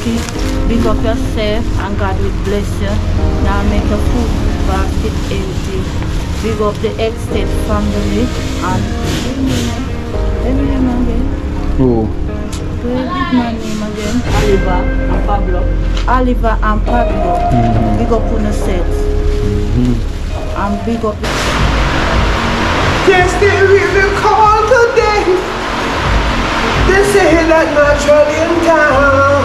Jackie, big up yourself and God will bless you. Now make your food basket empty. Big up the extended family and tell me your name again. Who? Big man name again. Oliver and Pablo. Oliver and Pablo. Big up on yourself. And big up. Yes, they really call today. They say that natural in town.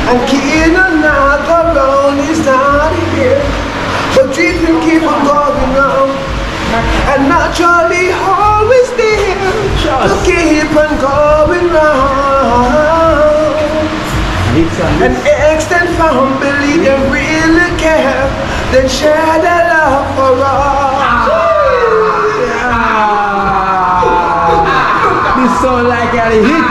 And Kino not around is not here. But treatment keep on going round. And naturally always there to keep on going round. And extend family, they really care. They share their love for us. This sound like a hit.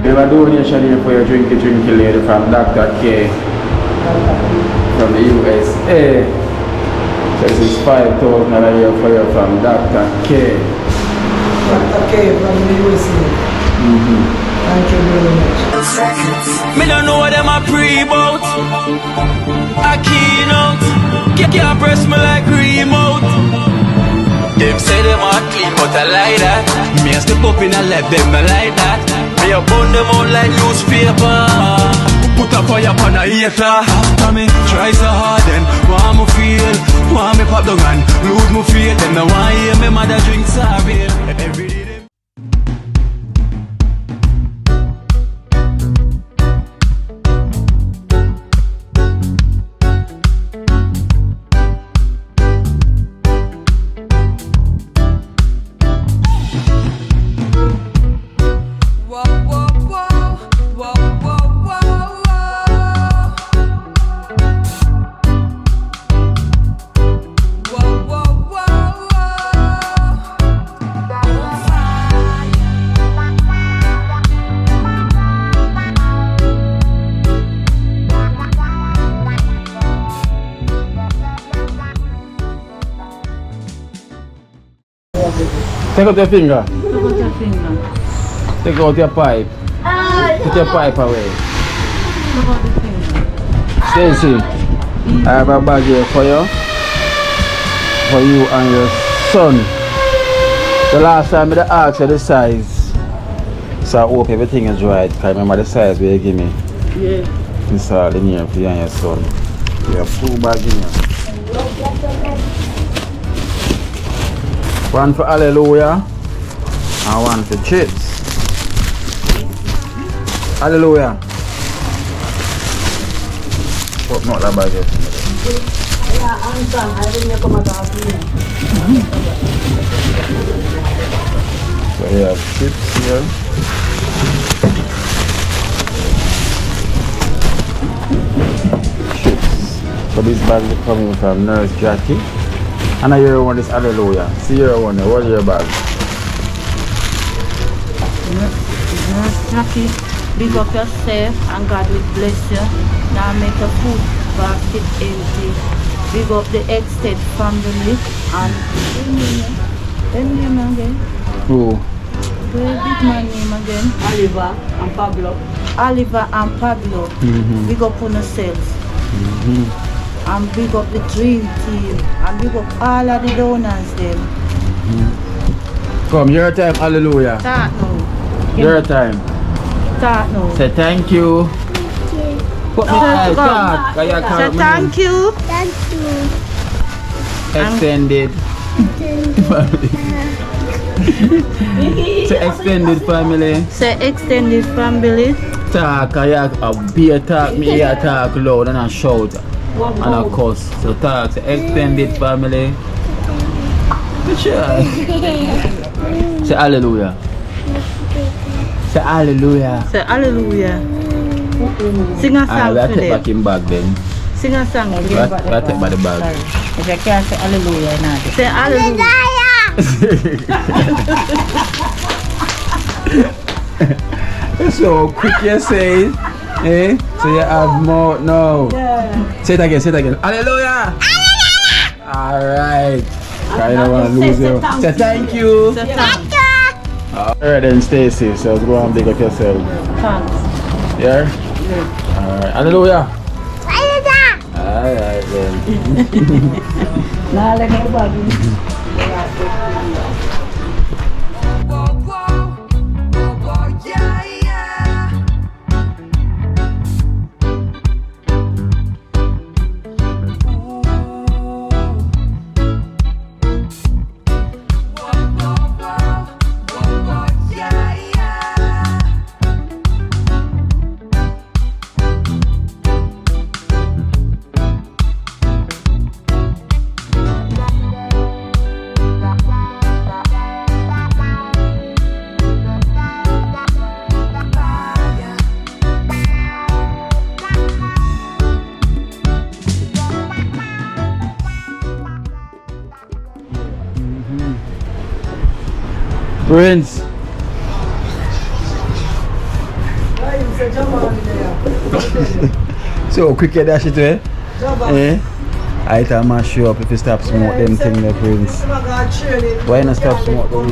We have a donation here for your drinky lady from Dr. K from the USA. So this is $5,000 here for you from Dr. K. Dr. K from the USA. Thank you very much. Me don't know what them a pre-bout. A Kino can't press me like remote. Them say them a clean but I like that. Me a step up in a left them I like that. Me a burn them out like newspaper. Put a fire upon a hater. After me try so hard then want me feel. Want me pop down and lose me faith. Them no want hear me mother drink sorry. Every day them Take out your finger. Look at your finger. Take out your pipe. Put your pipe away. Look at the finger. Stacy, I have a bag here for you. For you and your son. The last time I asked you the size. So I hope everything is right. Can I remember the size where you give me? Yeah. This is all in here for you and your son. You have 2 bags in here. One for Hallelujah and one for chips. Hallelujah. Open out that bag here. So we have chips here. Chips. So this bag is coming from Nurse Jackie. And I hear one is Hallelujah. See your one, what's your bag? Nurse Jackie, big up yourself and God will bless you. Now make your food basket empty. Big up the extended family and tell me your name again. Who? The big man name again. Oliver and Pablo. Oliver and Pablo. Big up on yourself. And big up the dream team. And big up all of the donors them. Come, your time, Hallelujah. Start now. Your time. Start now. Say thank you. Put me Say talk. Say thank you. Thank you. Extended family. Say extended family. Say extended family. Talk, a beer talk, me here talk loud and I shout and I cuss. So talk, say extended family. Sure. Say hallelujah. Say hallelujah. Say hallelujah. Sing a song Alright, we'll for take them. back him back then. Sing a song. Right by the bag. If you can't say hallelujah, now say hallelujah. So quick you say it. Eh? So you have more no. Yeah. Say it again. Hallelujah! Hallelujah! Alright. I don't want to lose you. Say thank you. Say thank you. Alright then Stacy, so go and big up yourself. Thanks. Yeah? Alright. Hallelujah! Alright then. Nah, let me bag. Prince. So quick you dash it eh? Eh? I tell man show up if you stop smoke them thing there Prince. Why not stop smoke them?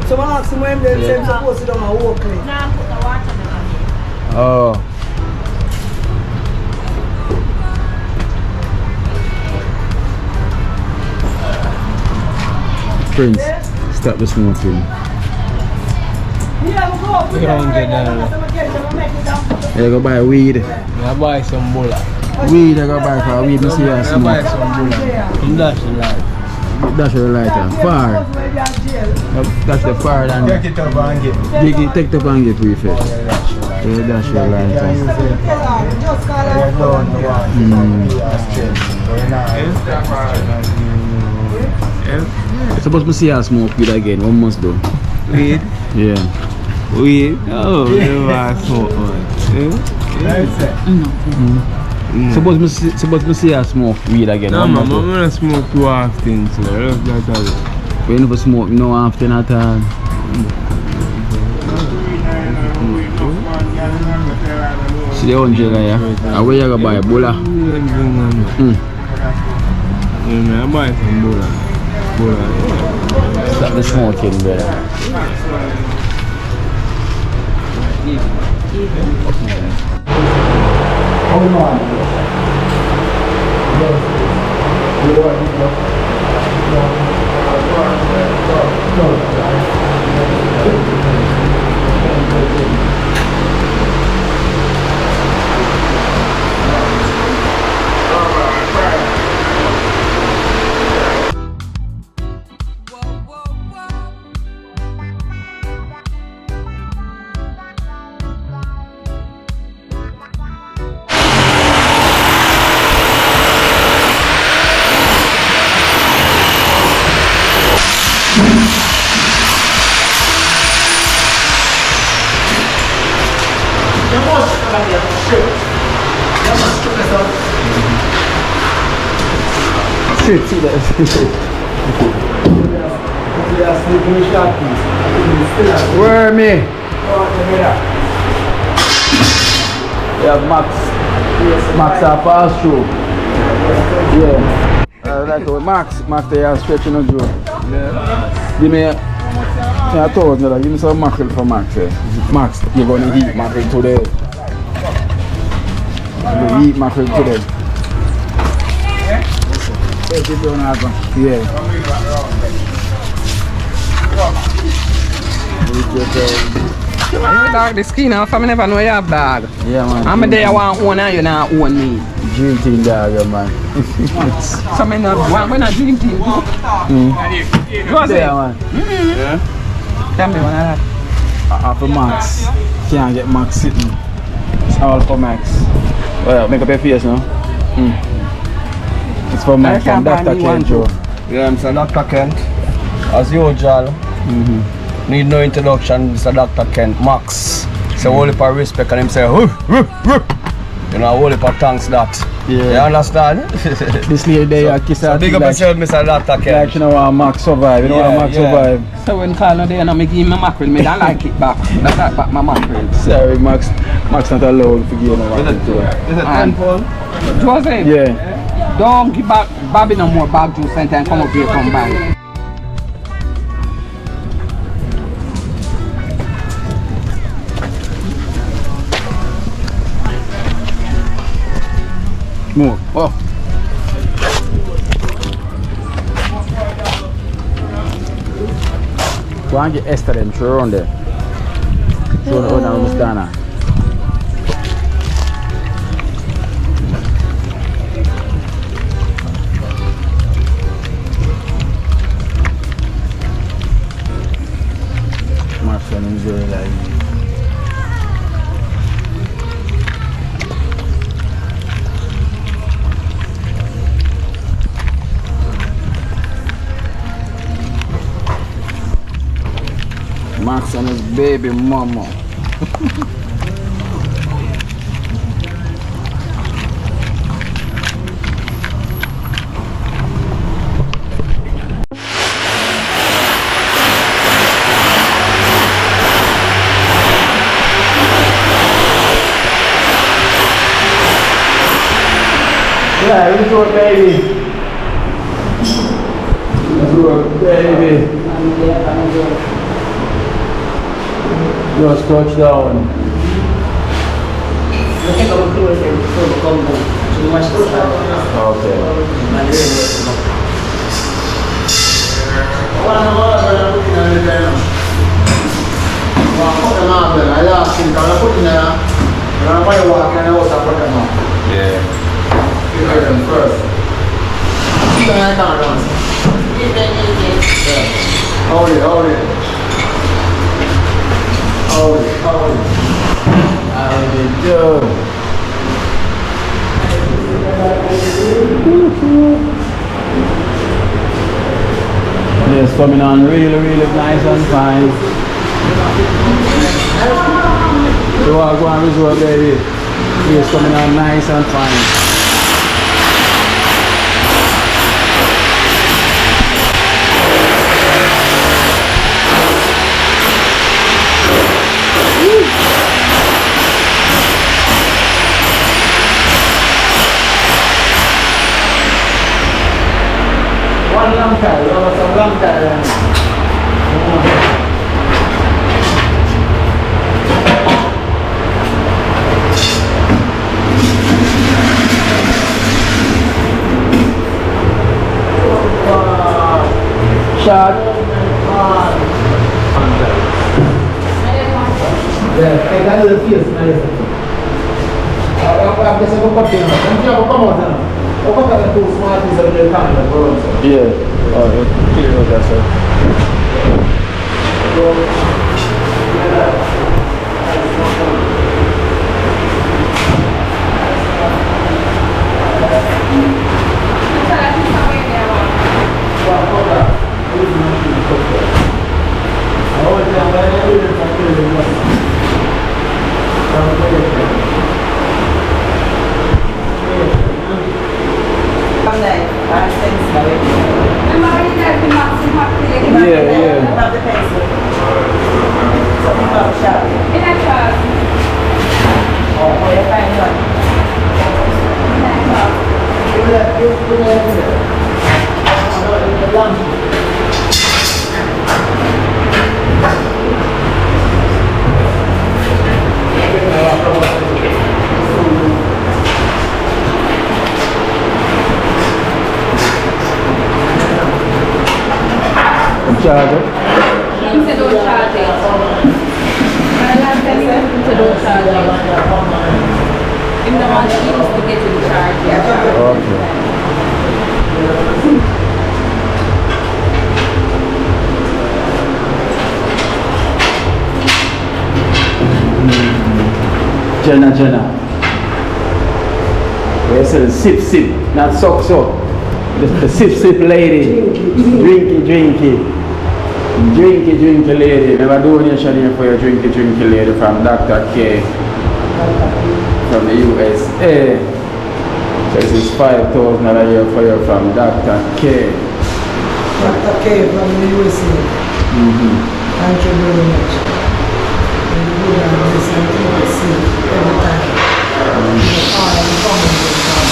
So I asked him when they say supposed to do my walk. Oh. Prince, stop the smoking. You go buy weed. I buy some bola. Weed, I go buy for weed. You see you I buy smoke. some bola. Dash the light. Dash the lighter. Far. That's the far than. Take it up and get. Take the up and get with it. Yeah, dash the lighter. Suppose we see you smoke weed again. What must do? Weed? Yeah. Weed? Oh, you want smoke one. Suppose we see you smoke weed again. No, what man, must do? I'm not smoke too often, so that's all. We never smoke no often at all. See the 100 yeah? And where you go buy a bola? Yeah, I buy some bola. Stop the smoking, brother. Hold on. Shit, see that. Where me? Yeah, Max. Max are pass through. Yeah. Like Max, they are stretching on Joe. Give me a $1,000. Give me some mackerel for Max. Max, you're gonna eat mackerel today. You eat mackerel today. Yeah. You dog this Kino, I never know you have dog. Yeah, man. I'm there, I want one and you not own me. Dream team dog, man. So I not want when I dream team. What's it? Yeah, man. Yeah. Tell me one of that. For Max. Can't get Max sitting. It's all for Max. Well, make up your face now. It's for Max from Dr. Kent, Joe. Yeah, I'm Dr. Kent. As usual, need no introduction, Mr. Dr. Kent. Max. Say whole heap of respect and him say, you know, whole heap of thanks that. You Yeah. understand? This lady there, I kiss her. So big up yourself, Mr. Dr. Ken. Like you know want Max survive. You know Yeah, want Max yeah. survive. So when Carl there, I give him my mackerel. Me don't like it back. Not that back my mackerel. Sorry, Max not allowed to give no mackerel to her. Is it 10 pound? Joseph, Yeah. don't give back Bobby no more bag juice and then come up here come buy. Move. Oh. Go and get Esther them, show her on there. Show her on Miss Dana. My friend is very like Max and his baby mama. Yeah, let's do it, baby. Let's do it, baby. Just touch down. Okay. Yeah. Hold it, hold it. Hold it, hold it. How did you do? It's coming on really nice and fine. So I'll go and resort, baby. It's coming on nice and fine. Shot. Yeah. Oh, clear that, sir. Charger. He said don't charge it. My last time he said don't charge it. In the one he used to get in charge. Okay. Jenna. They say sip, not suck. The sip lady. Drinky lady. Never donation here for your drinky lady from Dr. K from the USA. This is 5,000 a year for you from Dr. K. Dr. K from the USA. Thank you very much. And good and bless and keep it safe every time. All the family will come.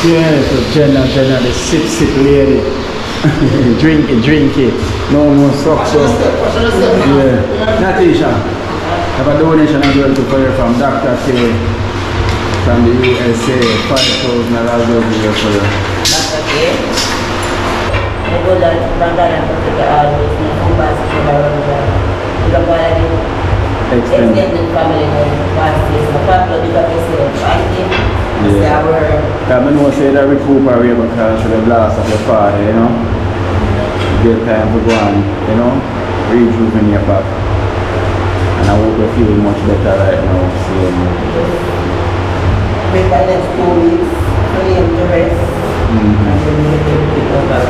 Yeah, so Jenna, the sip lady. drink it. No more socks. Yeah. Natisha, have a donation as well to for from Dr. K from the USA. 5,000 $5,000 for you. Dr. K. I go down to Bangladesh and take always in home basket around the extended family passes. My family because they say fighting. Yeah. I know say that recuperate because of the blast of the father, you know. Get time to go and, you know, rejuvenate back. And I hope you feel much better right now. So, wait the next 2 weeks for him to rest. And then we get to pick up back.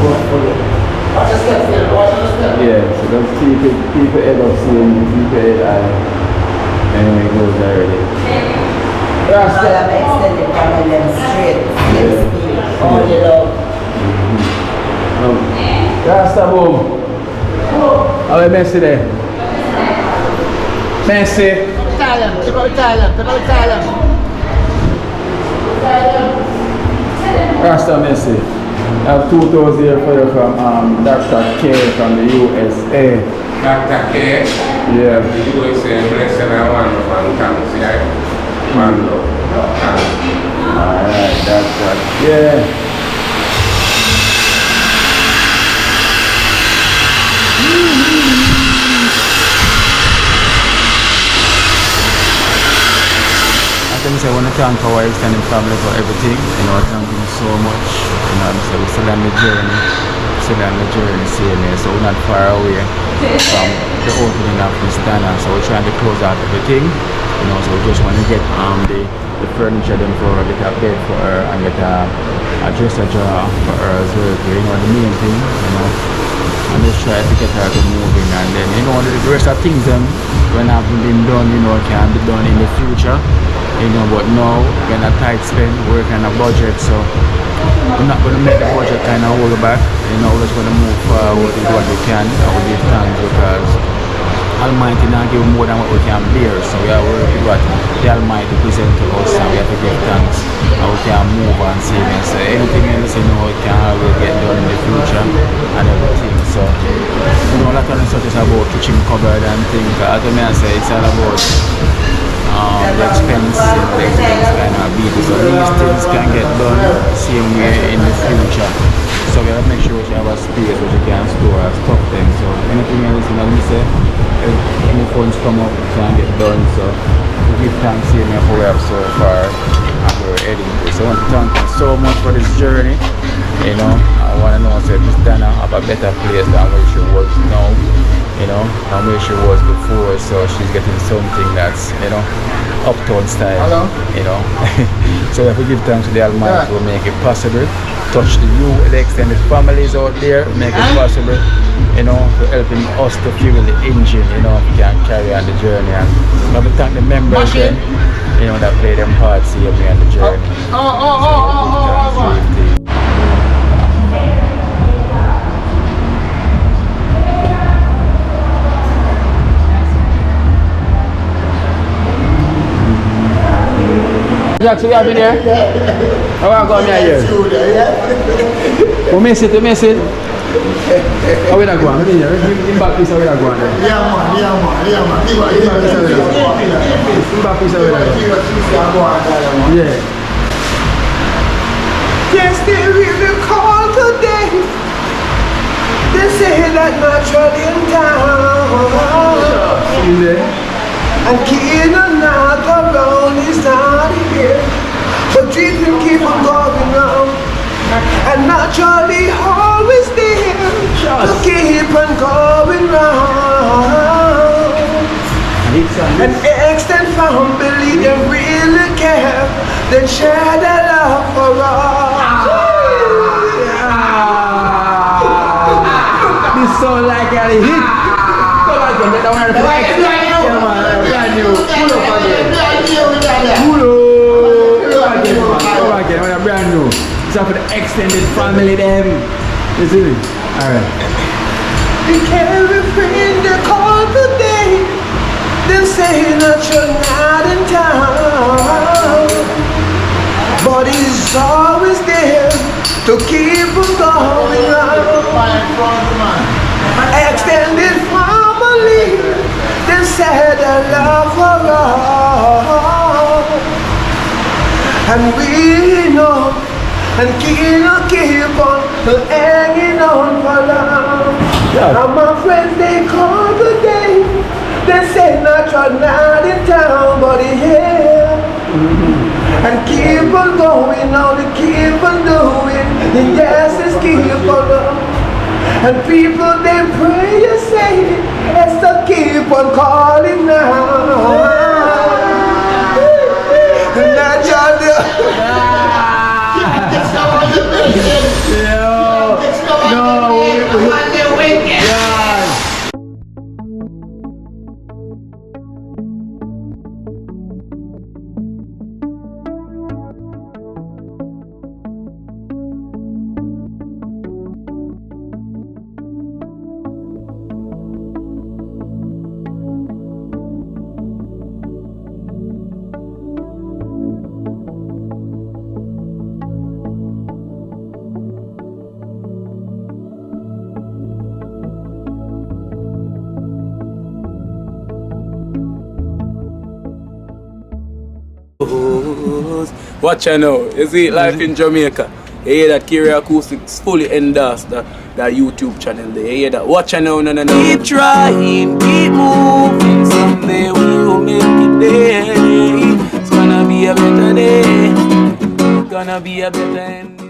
Hopefully. yeah, so just keep it head up soon, keep it head high. Anyway, it goes already. All of my extended family them straight. Next week. All the love. Rasta boom. How are you Messi there? Messi. Rasta Messi. I have 2,000 here for you from Dr. K from the USA. Dr. K, Yeah. the USA, blessed and wonderful, thanks, yeah. One love, thanks. Alright, Dr. K. I want to thank our extended family for everything. You know, I thank them so much. You know, so we're still on the journey. Same here. So we're not far away from the opening of this diner. So we're trying to close out everything. You know, so we just want to get the furniture then for her, get a bed for her and get a dresser drawer for her as well. You know, the main thing, you know. And just try to get her to moving, and then you know the rest of things when haven't been done, you know, can be done in the future. You know, but now we're in a tight spend, we're kind of budget, so we're not going to make the budget kind of hold back. You know, we're just going to move forward with what we can, and we give thanks because Almighty not give more than what we can bear. So we are working what the Almighty present to us, and we have to give thanks, and we can move on saving. So anything else, you know, it can always get done in the future and everything. So you know, a lot of the stuff is about kitchen cupboard and things. As I say, it's all about the expense kind of beat. So these things can get done same way in the future. So we have to make sure we have a space where you can store and stock them. So anything else, you know, we say, any funds come up, it can get done. So we give thanks here for where we have so far and we're heading to. So I want to thank you so much for this journey. You know, I want to know if this Dana have a better place than where she was now. You know, and where she was before, so she's getting something that's, you know, uptown style. Hello. You know. So we have to give thanks to the Almighty who make it possible. Touch the extended families out there, make it possible, you know, to helping us to fuel the engine, you know, we can carry on the journey. And we have to thank the members then, you know, that play them parts here on the journey. Jackson, you have been there? I want to come here. We miss it. How we not going? In back piece, how we not going? Yeah, man. In back piece, how we not going? Yeah. Yes, they really call today. They say that naturally in town. In there. And Kino knock around is not here, but dreams will keep on going round. And naturally always there to keep on going round. And extend family, they really care. They share their love for us. This sound like a hit. Come on, get that one. Yeah, man, brand new. Pull up again. Pull up again, man. Come again, man, brand new. It's up for the extended family, them. You see me? Alright. You carry friend they call today. They say that you're not in town, but he's always there to keep on going on. Extended family, they say they love for all, and we know, and Kino keep on hanging on for love. And my friends they call today. They say not you're not in town, but he's here. And keep on going on, and keep on doing. And yes, it's keep on going. And people they pray and say, Esther keep on calling now. And that's Watch out now. You see life in Jamaica. You hear that Kiro Acoustics fully endorsed that YouTube channel there. You hear that? Watch out now, no. Keep trying, keep moving. Someday we will make it there. It's gonna be a better day. Gonna be a better end.